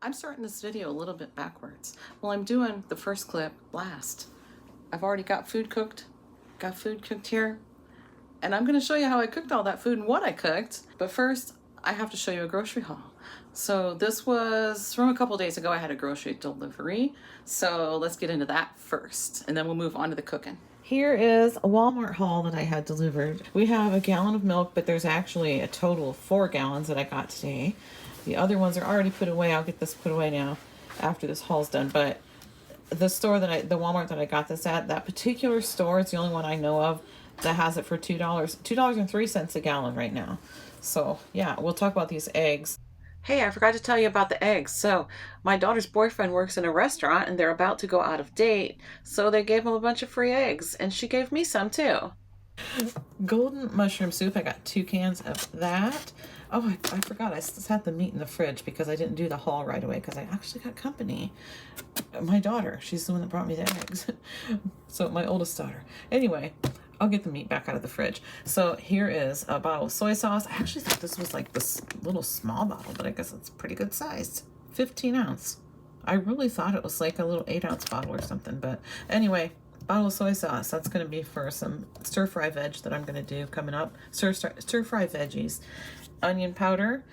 I'm starting this video a little bit backwards. Well, I'm doing the first clip last. I've already got food cooked here, and I'm gonna show you how I cooked all that food and what I cooked. But first, I have to show you a grocery haul. So this was from a couple days ago. I had a grocery delivery. So let's get into that first, and then we'll move on to the cooking. Here is a Walmart haul that I had delivered. We have a gallon of milk, but there's actually a total of 4 gallons that I got today. The other ones are already put away. I'll get this put away now after this haul's done. But the Walmart that I got this at, that particular store, it's the only one I know of that has it for $2.03 a gallon right now. So yeah, we'll talk about these eggs. Hey, I forgot to tell you about the eggs. So my daughter's boyfriend works in a restaurant and they're about to go out of date. So they gave him a bunch of free eggs and she gave me some too. Golden mushroom soup. I got 2 cans of that. Oh, I forgot. I just had the meat in the fridge because I didn't do the haul right away because I actually got company. My daughter. She's the one that brought me the eggs. So my oldest daughter. Anyway, I'll get the meat back out of the fridge. So here is a bottle of soy sauce. I actually thought this was like this little small bottle, but I guess it's pretty good sized. 15 ounce. I really thought it was like a little 8-ounce bottle or something. But anyway, bottle of soy sauce. That's going to be for some stir-fry veg that I'm going to do coming up. Stir-fry veggies. Onion powder.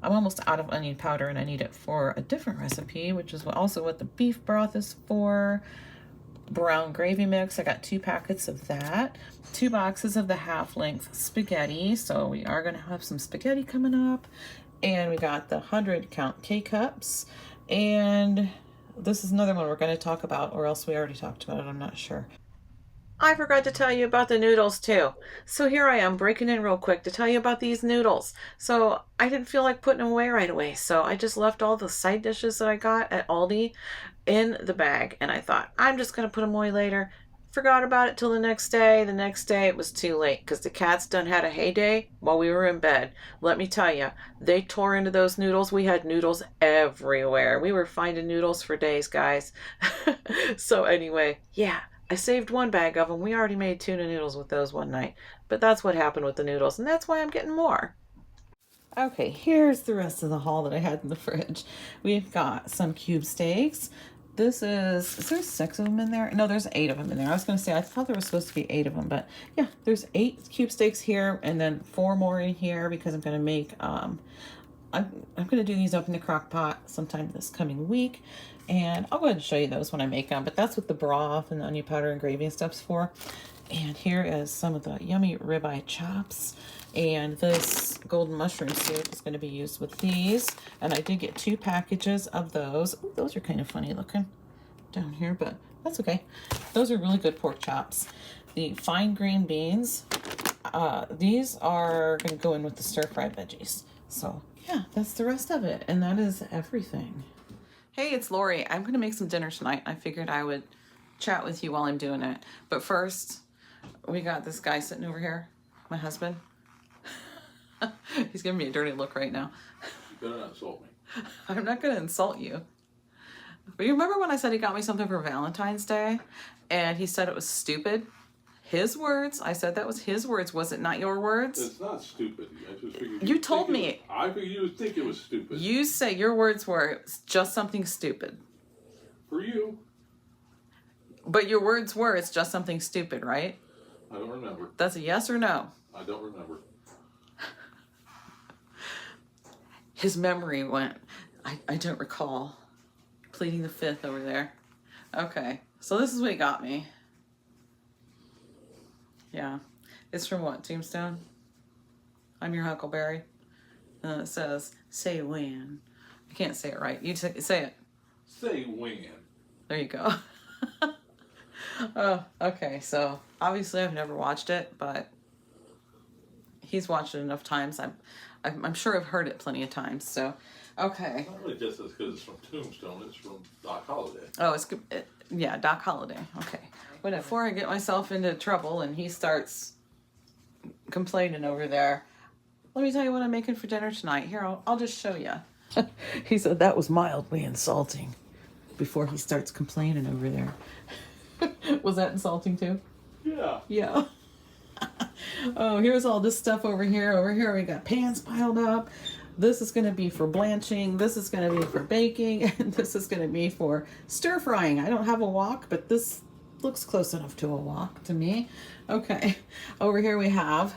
I'm almost out of onion powder and I need it for a different recipe, which is also what the beef broth is for. Brown gravy mix. I got 2 packets of that. 2 boxes of the half-length spaghetti. So we are going to have some spaghetti coming up. And we got the 100-count K-cups. And this is another one we're going to talk about, or else we already talked about it. I'm not sure. I forgot to tell you about the noodles too. So here I am breaking in real quick to tell you about these noodles. So I didn't feel like putting them away right away. So I just left all the side dishes that I got at Aldi in the bag. And I thought, I'm just going to put them away later. Forgot about it till the next day. The next day it was too late because the cats done had a heyday while we were in bed. Let me tell you, they tore into those noodles. We had noodles everywhere. We were finding noodles for days, guys. So anyway, yeah. I saved 1 bag of them. We already made tuna noodles with those one night. But that's what happened with the noodles, and that's why I'm getting more. Okay, here's the rest of the haul that I had in the fridge. We've got some cube steaks. Is there 6 of them in there? No, there's 8 of them in there. I was going to say, I thought there was supposed to be 8 of them, but yeah, there's 8 cube steaks here, and then 4 more in here because I'm going to make, I'm going to do these up in the crock pot sometime this coming week. And I'll go ahead and show you those when I make them. But that's what the broth and the onion powder and gravy and stuff's for. And here is some of the yummy ribeye chops. And this golden mushroom soup is going to be used with these. And I did get 2 packages of those. Ooh, those are kind of funny looking down here, but that's okay. Those are really good pork chops. The fine green beans. These are going to go in with the stir-fried veggies. So yeah, that's the rest of it. And that is everything. Hey, it's Lori. I'm going to make some dinner tonight. I figured I would chat with you while I'm doing it. But first, we got this guy sitting over here, my husband. He's giving me a dirty look right now. You're going to insult me. I'm not going to insult you. But you remember when I said he got me something for Valentine's Day? And he said it was stupid? His words. I said that was his words. Was it not your words? It's not stupid. I just figured you told me. I figured you would think it was stupid. You say your words were it's just something stupid. For you. But your words were it's just something stupid, right? I don't remember. That's a yes or no? I don't remember. His memory went, I don't recall. Pleading the fifth over there. Okay, so this is what he got me. Yeah. It's from what? Tombstone? I'm your Huckleberry. And it says, say when. I can't say it right. You say it. Say when. There you go. Oh, okay. So, obviously I've never watched it, but he's watched it enough times. I'm sure I've heard it plenty of times. So, okay. It's not really just because it's from Tombstone. It's from Doc Holliday. Oh, yeah, Doc Holliday. Okay. But before I get myself into trouble and he starts complaining over there, let me tell you what I'm making for dinner tonight. Here, I'll just show you. He said that was mildly insulting before he starts complaining over there. Was that insulting too? Yeah. Yeah. Oh, here's all this stuff over here. Over here we got pans piled up. This is gonna be for blanching, this is gonna be for baking, and this is gonna be for stir frying. I don't have a wok, but this looks close enough to a wok to me. Okay, over here we have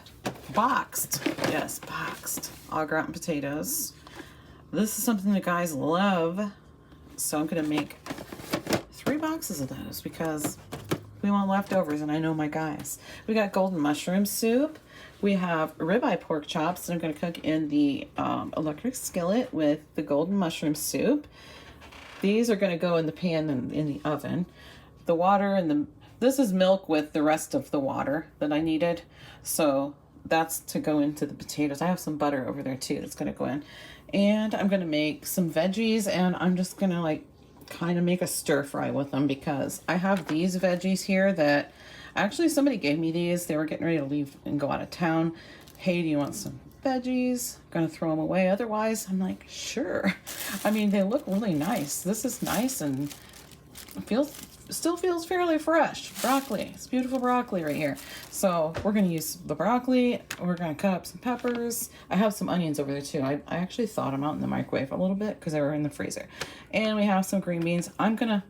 boxed, yes, boxed au gratin potatoes. This is something the guys love, so I'm gonna make 3 boxes of those because we want leftovers, and I know my guys. We got golden mushroom soup. We have ribeye pork chops that I'm going to cook in the electric skillet with the golden mushroom soup. These are going to go in the pan and in the oven. The water and this is milk with the rest of the water that I needed. So that's to go into the potatoes. I have some butter over there too that's going to go in. And I'm going to make some veggies, and I'm just going to like kind of make a stir fry with them because I have these veggies here that actually somebody gave me these. They were getting ready to leave and go out of town. Hey, do you want some veggies? I'm gonna throw them away otherwise. I'm like, sure. I mean, they look really nice. This is nice and still feels fairly fresh. Broccoli. It's beautiful broccoli right here. So we're gonna use the broccoli. We're gonna cut up some peppers. I have some onions over there too. I actually thawed them out in the microwave a little bit because they were in the freezer. And we have some green beans. I'm gonna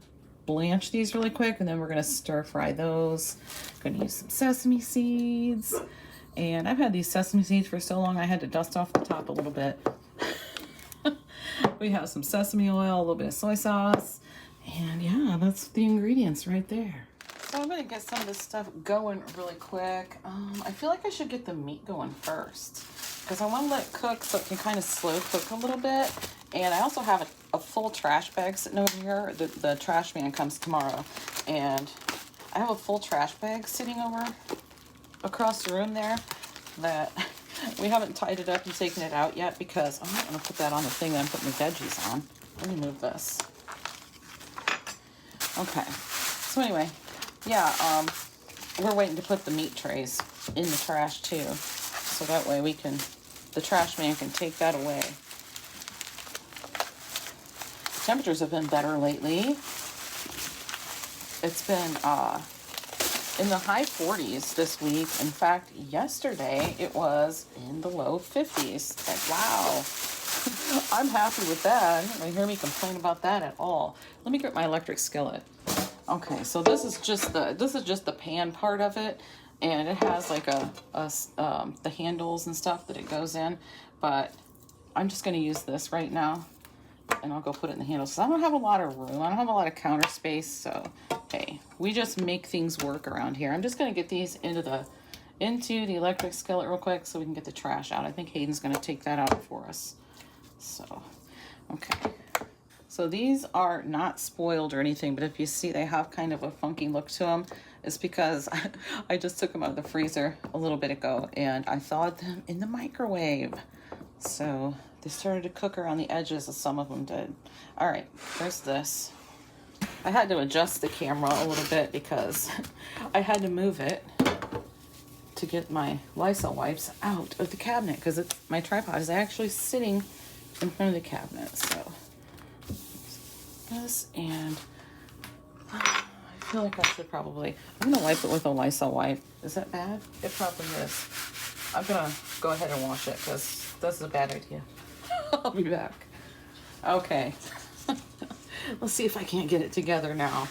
blanch these really quick, and then we're gonna stir fry those. I'm gonna use some sesame seeds. And I've had these sesame seeds for so long I had to dust off the top a little bit. We have some sesame oil, a little bit of soy sauce. And yeah, that's the ingredients right there. So I'm gonna get some of this stuff going really quick. I feel like I should get the meat going first because I want to let it cook so it can kind of slow cook a little bit. And I also have a full trash bag sitting over here. The trash man comes tomorrow, and I have a full trash bag sitting over across the room there that we haven't tied it up and taken it out yet because I'm not gonna put that on the thing that I'm putting the veggies on. Let me move this. Okay, so anyway, yeah, we're waiting to put the meat trays in the trash too, so that way the trash man can take that away. Temperatures have been better lately. It's been in the high 40s this week. In fact, yesterday it was in the low 50s. Like, wow. I'm happy with that. You don't hear me complain about that at all. Let me get my electric skillet. Okay, so this is just the pan part of it, and it has like the handles and stuff that it goes in, but I'm just going to use this right now, and I'll go put it in the handles. So I don't have a lot of room. I don't have a lot of counter space, so hey, we just make things work around here. I'm just going to get these into the electric skillet real quick so we can get the trash out. I think Hayden's going to take that out for us. So, okay. So these are not spoiled or anything, but if you see they have kind of a funky look to them, it's because I just took them out of the freezer a little bit ago and I thawed them in the microwave. So they started to cook around the edges, as some of them did. All right, there's this. I had to adjust the camera a little bit because I had to move it to get my Lysol wipes out of the cabinet because my tripod is actually sitting in front of the cabinet. So this, and I feel like I should I'm gonna wipe it with a Lysol wipe. Is that bad? It probably is. I'm gonna go ahead and wash it because this is a bad idea. I'll be back. Okay. Let's see if I can't get it together now.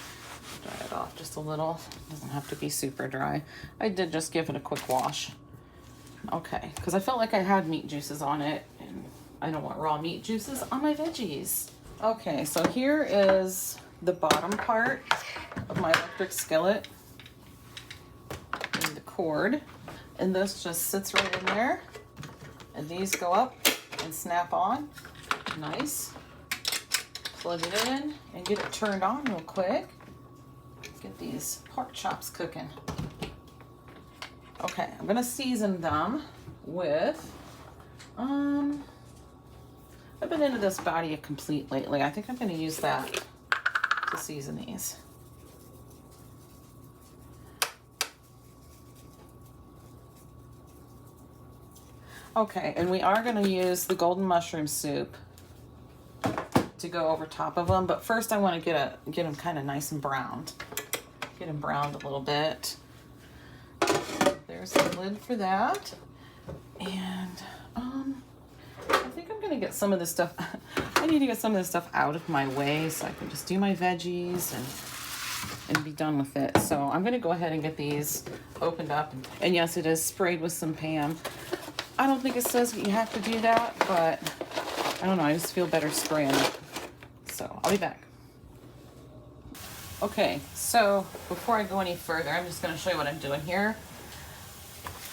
Dry it off just a little. Doesn't have to be super dry. I did just give it a quick wash. Okay, because I felt like I had meat juices on it, and I don't want raw meat juices on my veggies. Okay, so here is the bottom part of my electric skillet and the cord, and this just sits right in there, and these go up and snap on. Nice. Plug it in and get it turned on real quick. Get these pork chops cooking. Okay, I'm gonna season them with I've been into this Body of Complete lately. I think I'm going to use that to season these. Okay, and we are going to use the golden mushroom soup to go over top of them, but first I want to get them kind of nice and browned. Get them browned a little bit. There's the lid for that. And I think I'm going gonna get some of this stuff. I need to get some of this stuff out of my way so I can just do my veggies and be done with it. So I'm gonna go ahead and get these opened up. And yes, it is sprayed with some Pam. I don't think it says you have to do that, but I don't know, I just feel better spraying it. So I'll be back. Okay, so before I go any further, I'm just gonna show you what I'm doing here.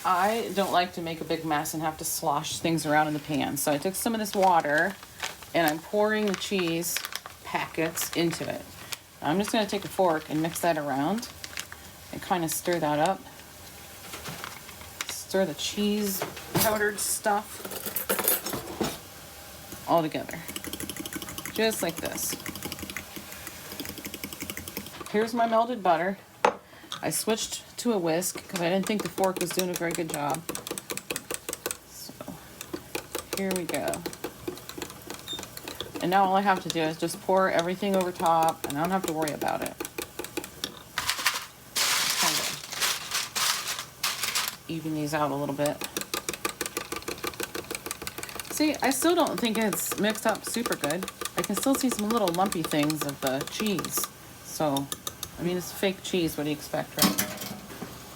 I don't like to make a big mess and have to slosh things around in the pan. So I took some of this water and I'm pouring the cheese packets into it. I'm just gonna take a fork and mix that around and kind of stir that up. Stir the cheese powdered stuff all together, just like this. Here's my melted butter. I switched to a whisk because I didn't think the fork was doing a very good job. So here we go. And now all I have to do is just pour everything over top and I don't have to worry about it. Kind of even these out a little bit. See, I still don't think it's mixed up super good. I can still see some little lumpy things of the cheese. So, I mean, it's fake cheese. What do you expect, right?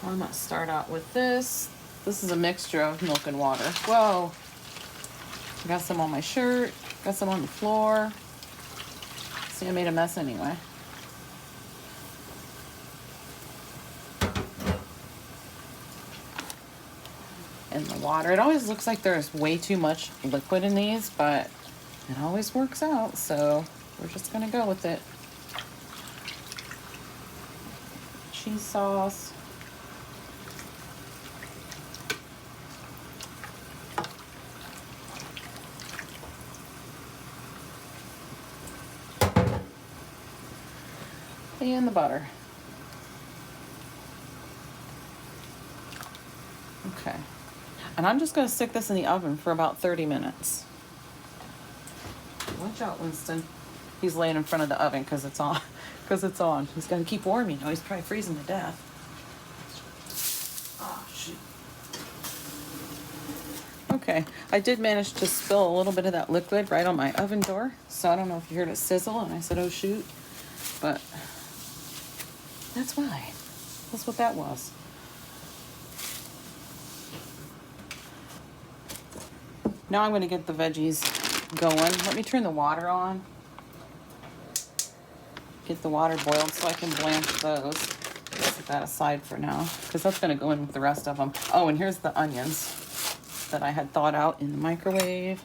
I'm gonna start out with this. This is a mixture of milk and water. Whoa. Got some on my shirt. Got some on the floor. See, I made a mess anyway. And the water. It always looks like there's way too much liquid in these, but it always works out. So we're just gonna go with it. Cheese sauce. And the butter. Okay. And I'm just going to stick this in the oven for about 30 minutes. Watch out, Winston. He's laying in front of the oven because it's on. Because it's on. He's got to keep warm, you know. He's probably freezing to death. Oh, shoot. Okay. I did manage to spill a little bit of that liquid right on my oven door. So I don't know if you heard it sizzle and I said, oh, shoot. But that's why. That's what that was. Now I'm going to get the veggies going. Let me turn the water on. Get the water boiled so I can blanch those. Set that aside for now because that's going to go in with the rest of them. Oh, and here's the onions that I had thawed out in the microwave.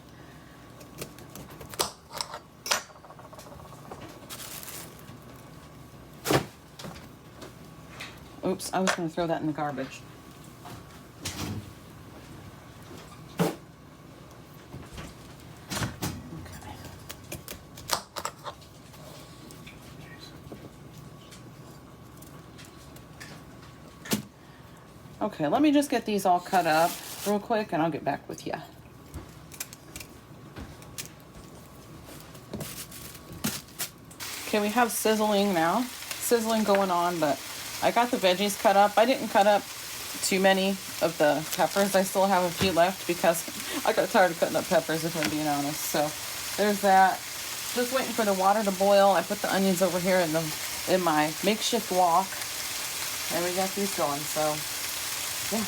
Oops, I was going to throw that in the garbage. Okay, let me just get these all cut up real quick and I'll get back with you. Okay, we have sizzling now. Sizzling going on, but I got the veggies cut up. I didn't cut up too many of the peppers. I still have a few left because I got tired of cutting up peppers, if I'm being honest. So there's that. Just waiting for the water to boil. I put the onions over here in my makeshift wok. And we got these going, so yeah.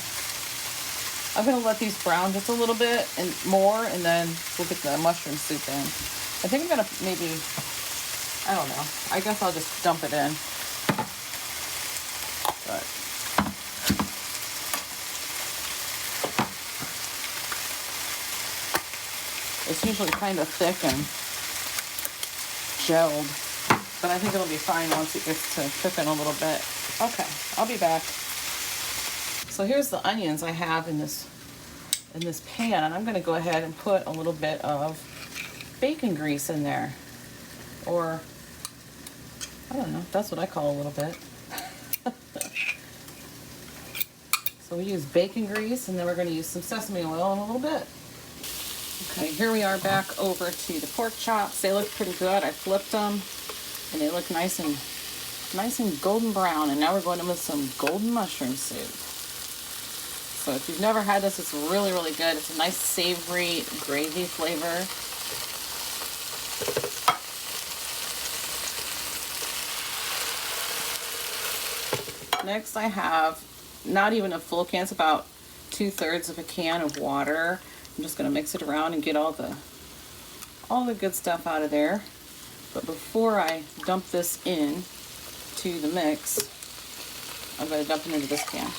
I'm gonna let these brown just a little bit and more, and then we'll get the mushroom soup in. I think I'm gonna maybe, I don't know. I guess I'll just dump it in. But it's usually kind of thick and gelled, but I think it'll be fine once it gets to cooking a little bit. Okay, I'll be back. So here's the onions I have in this pan, and I'm going to go ahead and put a little bit of bacon grease in there, or I don't know. That's what I call a little bit. So we use bacon grease, and then we're going to use some sesame oil in a little bit. Okay, here we are back over to the pork chops. They look pretty good. I flipped them, and they look nice and golden brown. And now we're going in with some golden mushroom soup. So if you've never had this, it's really, really good. It's a nice savory gravy flavor. Next I have not even a full can, it's about 2/3 of a can of water. I'm just gonna mix it around and get all the good stuff out of there. But before I dump this in to the mix, I'm gonna dump it into this can.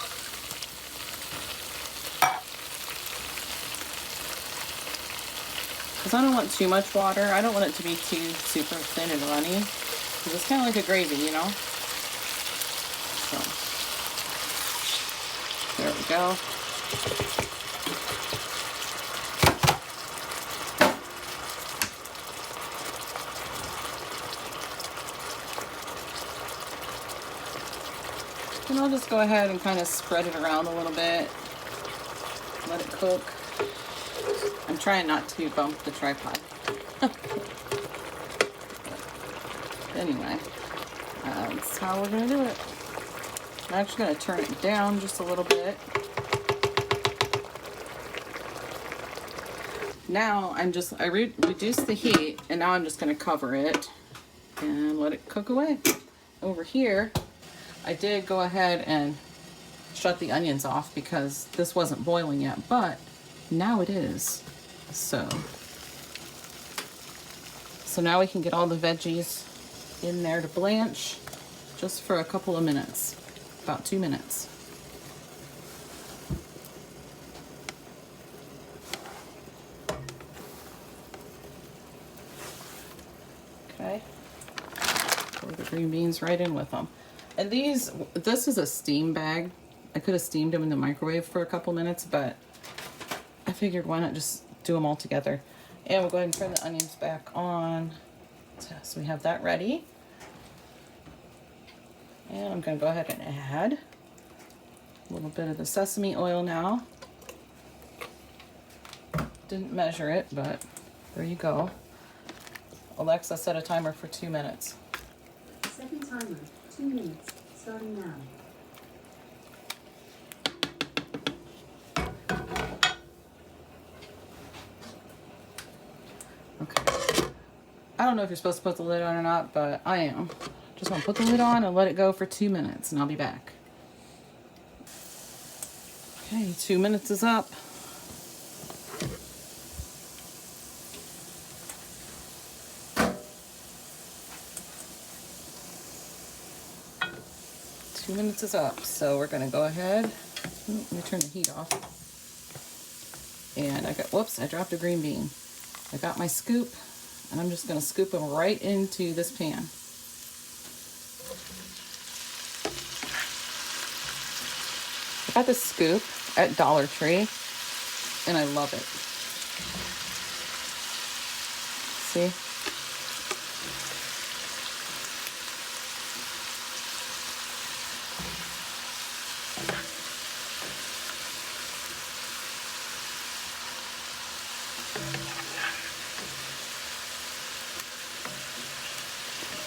Because I don't want too much water. I don't want it to be too super thin and runny. Because it's kind of like a gravy, you know? So, there we go. And I'll just go ahead and kind of spread it around a little bit. Let it cook. I'm trying not to bump the tripod. Anyway, that's how we're gonna do it. I'm actually gonna turn it down just a little bit. Now I reduced the heat, and now I'm just gonna cover it and let it cook away. Over here, I did go ahead and shut the onions off because this wasn't boiling yet, but now it is. So now we can get all the veggies in there to blanch just for a couple of minutes, about 2 minutes. Okay, pour the green beans right in with them. And this is a steam bag. I could have steamed them in the microwave for a couple minutes, but I figured why not just do them all together. And we'll go ahead and turn the onions back on. So we have that ready. And I'm gonna go ahead and add a little bit of the sesame oil now. Didn't measure it, but there you go. Alexa, set a timer for 2 minutes. Second timer, 2 minutes, starting now. Okay. I don't know if you're supposed to put the lid on or not, but I am. Just want to put the lid on and let it go for 2 minutes, and I'll be back. Okay, 2 minutes is up. So we're gonna go ahead. Let me turn the heat off. And whoops, I dropped a green bean. I got my scoop, and I'm just gonna scoop them right into this pan. I got this scoop at Dollar Tree, and I love it. See?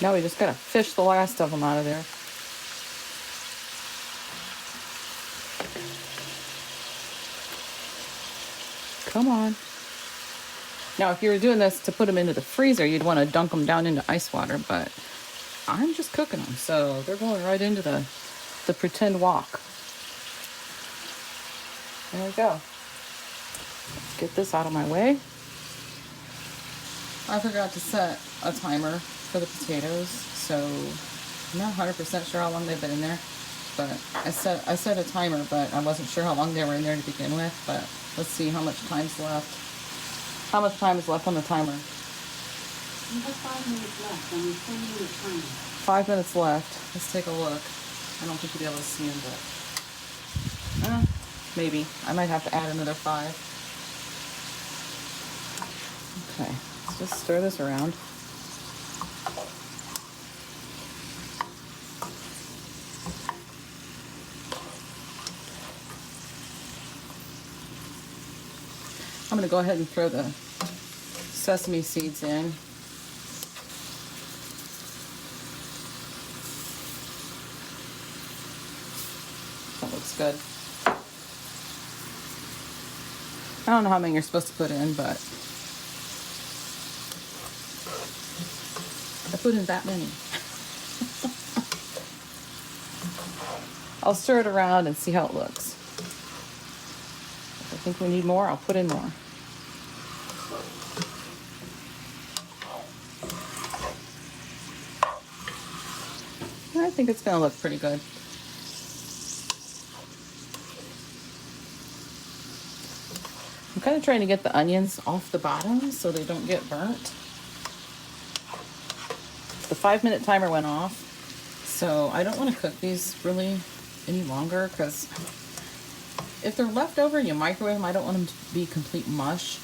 Now we just gotta fish the last of them out of there. Come on. Now, if you were doing this to put them into the freezer, you'd want to dunk them down into ice water, but I'm just cooking them, so they're going right into the pretend wok. There we go. Let's get this out of my way. I forgot to set a timer for the potatoes, so I'm not 100% sure how long they've been in there, but I set a timer, but I wasn't sure how long they were in there to begin with. But let's see how much time's left. How much time is left on the timer? You have 5 minutes left on your 10-minute timer. 5 minutes left. Let's take a look. I don't think you'll be able to see them, but maybe. I might have to add another 5. Okay, let's just stir this around. I'm going to go ahead and throw the sesame seeds in. That looks good. don't know how many you're supposed to put in, but I put in that many. I'll stir it around and see how it looks. If I think we need more, I'll put in more. I think it's gonna look pretty good. I'm kind of trying to get the onions off the bottom so they don't get burnt. The 5-minute timer went off, so I don't want to cook these really any longer, because if they're left over and you microwave them, I don't want them to be complete mush.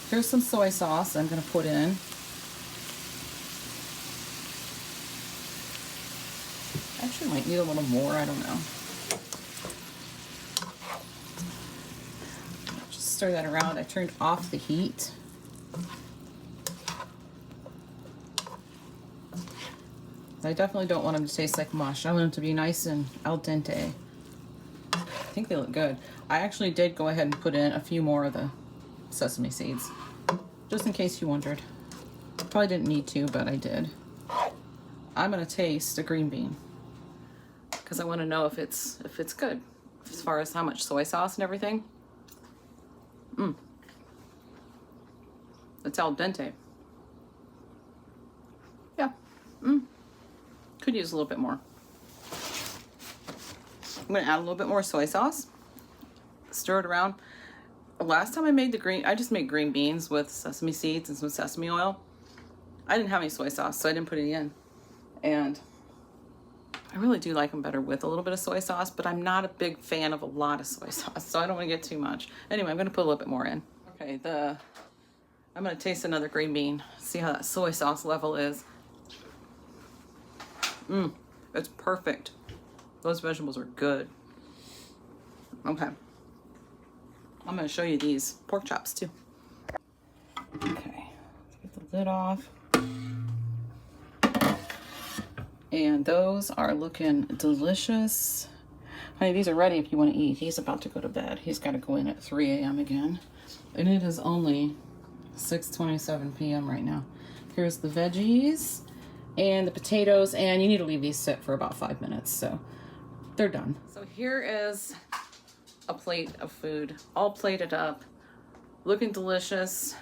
Here's some soy sauce I'm going to put in. Actually might need a little more, I don't know. Just stir that around. I turned off the heat. I definitely don't want them to taste like mush. I want them to be nice and al dente. I think they look good. I actually did go ahead and put in a few more of the sesame seeds, just in case you wondered. Probably didn't need to, but I did. I'm gonna taste a green bean because I want to know if it's good as far as how much soy sauce and everything. It's al dente. Yeah. Could use a little bit more. I'm gonna add a little bit more soy sauce. Stir it around. Last time I made I just made green beans with sesame seeds and some sesame oil. I didn't have any soy sauce, so I didn't put any in. And I really do like them better with a little bit of soy sauce, but I'm not a big fan of a lot of soy sauce, so I don't want to get too much. Anyway, I'm gonna put a little bit more in. Okay, I'm gonna taste another green bean, see how that soy sauce level is. It's perfect. Those vegetables are good. Okay. I'm going to show you these pork chops too. Okay. Let's get the lid off. And those are looking delicious. Honey, these are ready if you want to eat. He's about to go to bed. He's got to go in at 3 a.m. again. And it is only 6:27 p.m. right now. Here's the veggies and the potatoes, and you need to leave these sit for about 5 minutes, so they're done. So here is a plate of food, all plated up, looking delicious.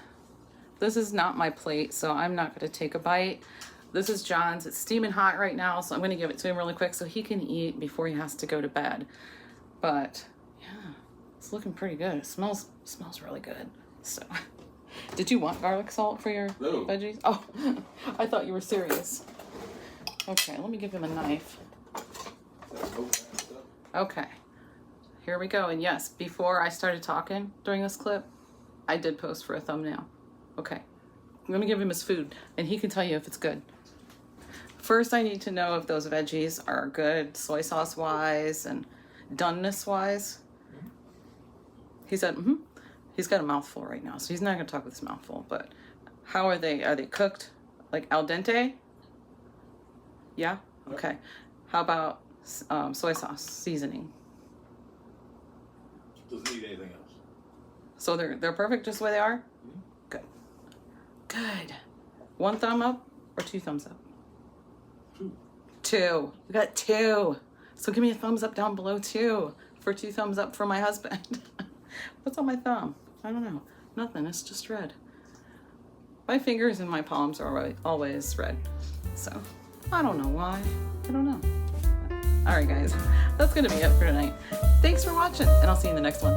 This is not my plate, so I'm not going to take a bite. This is John's. It's steaming hot right now, so I'm going to give it to him really quick so he can eat before he has to go to bed. But yeah, it's looking pretty good. It smells really good. So did you want garlic salt for your veggies? Oh, I thought you were serious. Okay, let me give him a knife. Okay, here we go. And yes, before I started talking during this clip, I did post for a thumbnail. Okay, I'm gonna give him his food and he can tell you if it's good. First, I need to know if those veggies are good soy sauce wise and doneness wise. He said, He's got a mouthful right now, so he's not gonna talk with his mouth full, but how are they? Are they cooked like al dente? Yeah? Okay. How about soy sauce seasoning? Doesn't need anything else. So they're perfect just the way they are? Good. Good. 1 thumb up or 2 thumbs up? 2. 2. We got 2. So give me a thumbs up down below too for 2 thumbs up for my husband. What's on my thumb? I don't know. Nothing. It's just red. My fingers and my palms are always red. So I don't know why. I don't know. All right, guys. That's going to be it for tonight. Thanks for watching, and I'll see you in the next one.